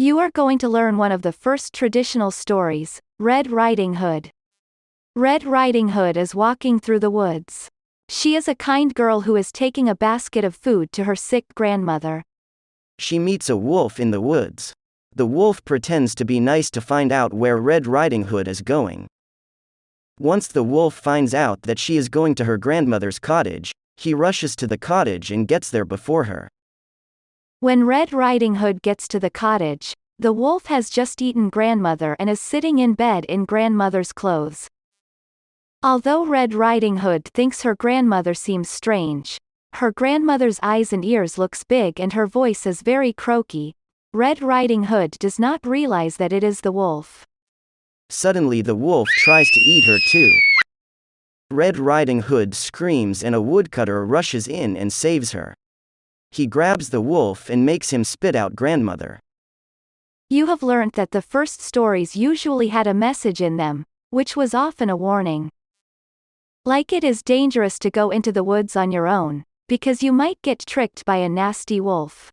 You are going to learn one of the first traditional stories, Red Riding Hood. Red Riding Hood is walking through the woods. She is a kind girl who is taking a basket of food to her sick grandmother. She meets a wolf in the woods. The wolf pretends to be nice to find out where Red Riding Hood is going. Once the wolf finds out that she is going to her grandmother's cottage, he rushes to the cottage and gets there before her. When Red Riding Hood gets to the cottage, the wolf has just eaten grandmother and is sitting in bed in grandmother's clothes. Although Red Riding Hood thinks her grandmother seems strange, her grandmother's eyes and ears looks big and her voice is very croaky, Red Riding Hood does not realize that it is the wolf. Suddenly the wolf tries to eat her too. Red Riding Hood screams and a woodcutter rushes in and saves her. He grabs the wolf and makes him spit out grandmother. You have learnt that the first stories usually had a message in them, which was often a warning. Like it is dangerous to go into the woods on your own, because you might get tricked by a nasty wolf.